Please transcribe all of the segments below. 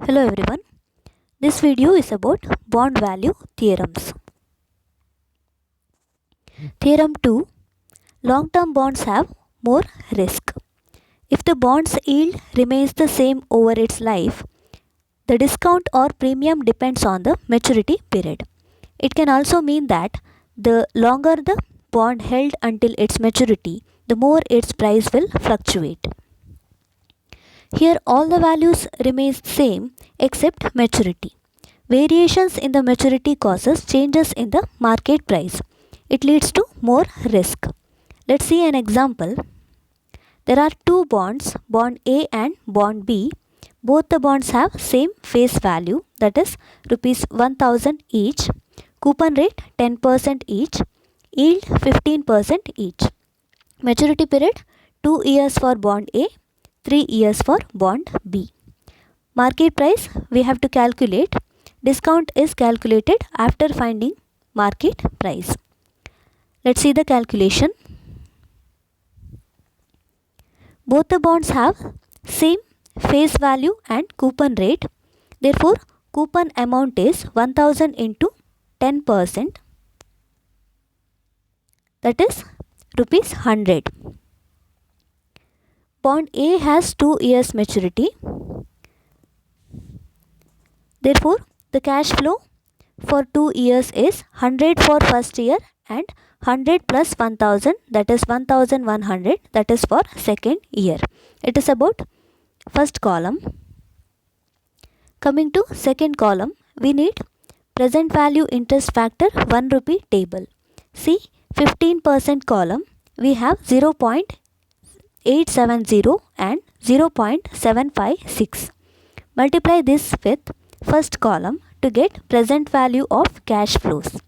Hello everyone. This video is about bond value theorems. Theorem 2. Long-term bonds have more risk. If the bond's yield remains the same over its life, the discount or premium depends on the maturity period. It can also mean that the longer the bond held until its maturity, the more its price will fluctuate. Here all the values remain same except maturity. Variations in the maturity causes changes in the market price. It leads to more risk. Let's see an example. There are two bonds, bond A and bond B. Both the bonds have same face value, that is rupees 1000 each. Coupon rate 10% each. Yield 15% each. Maturity period 2 years for bond A, 3 years for bond B. Market price we have to calculate. Discount is calculated after finding market price. Let's see the calculation. Both the bonds have same face value and coupon rate. Therefore, coupon amount is 1000 into 10%, that is rupees 100. Bond A has 2 years maturity. Therefore, the cash flow for 2 years is 100 for first year and 100 plus 1000, that is 1100, that is for second year. It is about first column. Coming to second column, we need present value interest factor 1 rupee table. See 15% column, we have 0.870 and 0.756. Multiply this with first column to get present value of cash flows.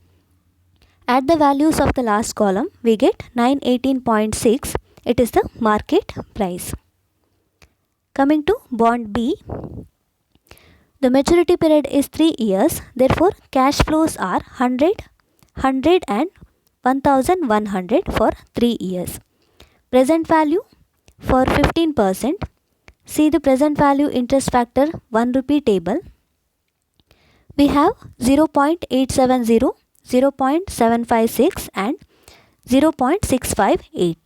Add the values of the last column, we get 918.6. It is the market price. Coming to bond B, the maturity period is 3 years. Therefore, cash flows are 100, 100 and 1100 for 3 years. Present value for 15%. See the present value interest factor 1 rupee table. We have 0.870, 0.756 and 0.658.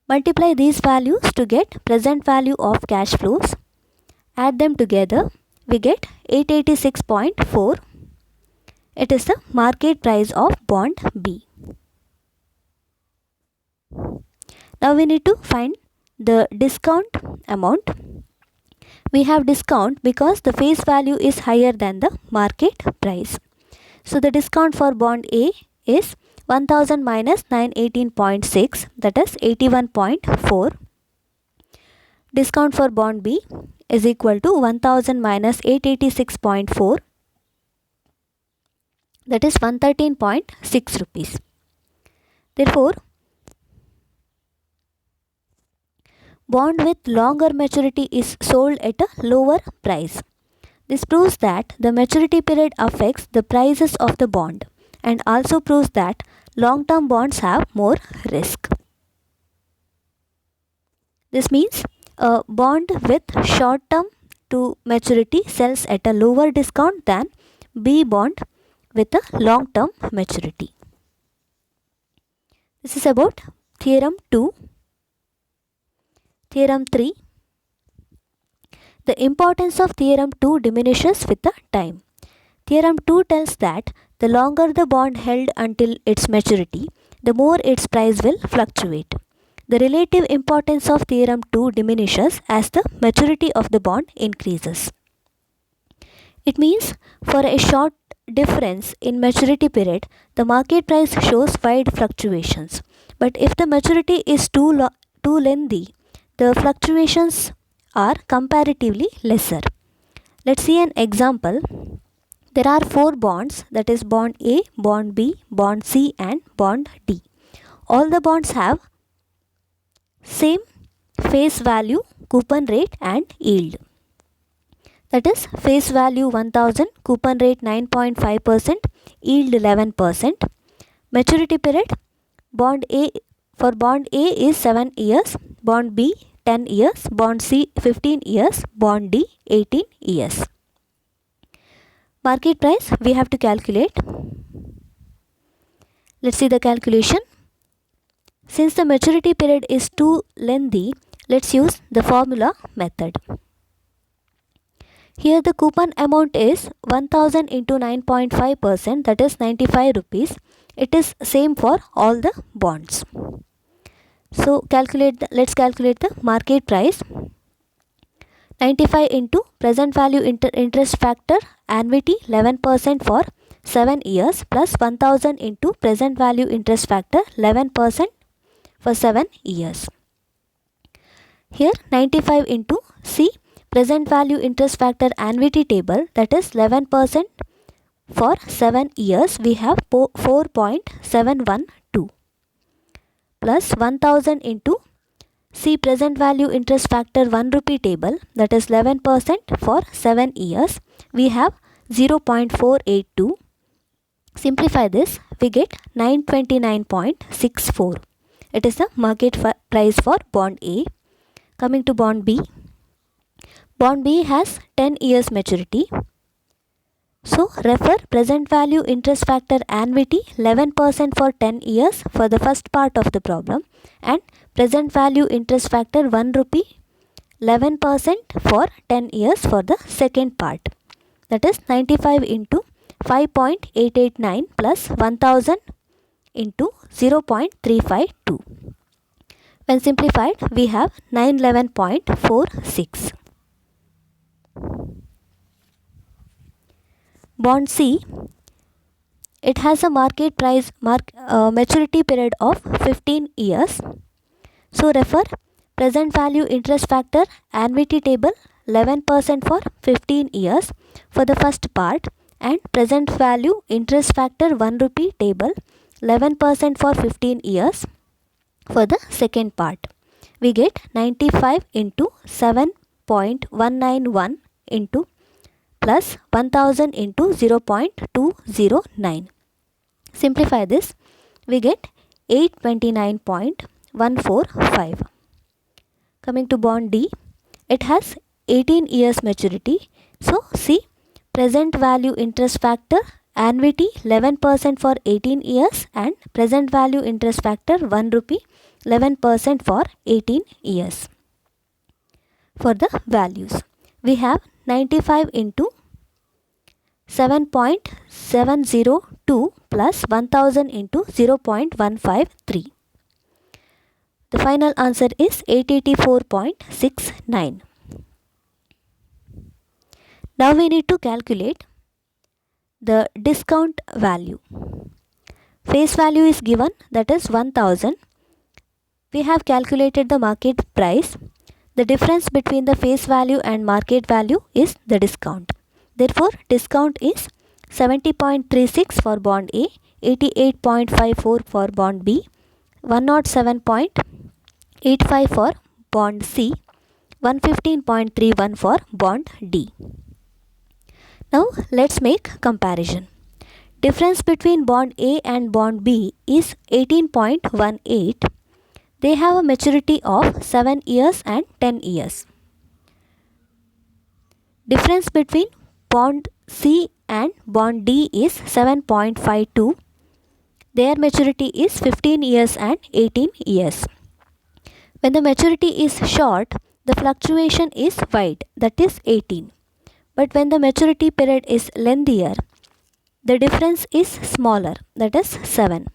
Multiply these values to get present value of cash flows. Add them together, we get 886.4. It is the market price of bond B. Now we need to find the discount amount. We have discount because the face value is higher than the market price. So the discount for bond A is 1000 minus 918.6, that is 81.4. Discount for bond B is equal to 1000 minus 886.4, that is 113.6 rupees. Therefore, bond with longer maturity is sold at a lower price. This proves that the maturity period affects the prices of the bond and also proves that long-term bonds have more risk. This means a bond with short-term to maturity sells at a lower discount than B bond with a long-term maturity. This is about theorem 2. Theorem 3. The importance of theorem 2 diminishes with the time. Theorem 2 tells that the longer the bond held until its maturity, the more its price will fluctuate. The relative importance of theorem 2 diminishes as the maturity of the bond increases. It means for a short difference in maturity period, the market price shows wide fluctuations. But if the maturity is too lengthy, the fluctuations are comparatively lesser. Let's see an example. There are 4 bonds, that is bond A, bond B, bond C and bond D. All the bonds have same face value, coupon rate and yield. That is face value 1000, coupon rate 9.5%, yield 11%. Maturity period, bond A for bond A is 7 years, bond B 10 years, bond C 15 years, bond D 18 years. Market price we have to calculate. Let's see the calculation. Since the maturity period is too lengthy, let's use the formula method. Here the coupon amount is 1000 into 9.5%, that is 95 rupees. It is same for all the bonds. So let's calculate the market price. 95 into present value interest factor annuity 11% for 7 years plus 1000 into present value interest factor 11% for 7 years. Here 95 into C present value interest factor annuity table, that is 11% for 7 years, we have 4.712 plus 1000 into C present value interest factor 1 rupee table, that is 11% for 7 years, we have 0.482. Simplify this, we get 929.64. It is the market price for bond A. Coming to bond B. Bond B has 10 years maturity. So refer present value interest factor annuity 11% for 10 years for the first part of the problem and present value interest factor 1 rupee 11% for 10 years for the second part. That is 95 into 5.889 plus 1000 into 0.352. When simplified, we have 911.46. Bond C, it has a market price maturity period of 15 years. So refer present value interest factor annuity table 11% for 15 years for the first part and present value interest factor 1 rupee table 11% for 15 years for the second part. We get 95 into 7.191 into plus 1000 into 0.209. Simplify this, we get 829.145. Coming to bond D, it has 18 years maturity. So see present value interest factor annuity 11% for 18 years and present value interest factor 1 rupee 11% for 18 years. For the values, we have 95 into 7.702 plus 1000 into 0.153. The final answer is 884.69. Now we need to calculate the discount value. Face value is given, that is 1000. We have calculated the market price. The difference between the face value and market value is the discount. Therefore, discount is 70.36 for bond A, 88.54 for bond B, 107.85 for bond C, 115.31 for bond D. Now let's make comparison. Difference between bond A and bond B is 18.18. They have a maturity of 7 years and 10 years. Difference between bond C and bond D is 7.52. Their maturity is 15 years and 18 years. When the maturity is short, the fluctuation is wide, that is 18. But when the maturity period is lengthier, the difference is smaller, that is 7.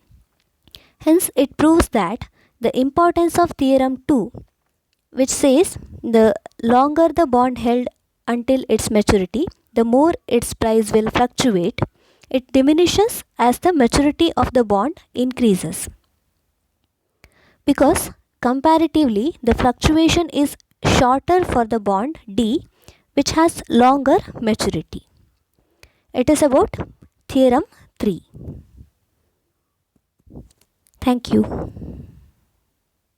Hence, it proves that the importance of theorem 2, which says the longer the bond held until its maturity, the more its price will fluctuate. It diminishes as the maturity of the bond increases. Because comparatively, the fluctuation is shorter for the bond D, which has longer maturity. It is about theorem 3. Thank you.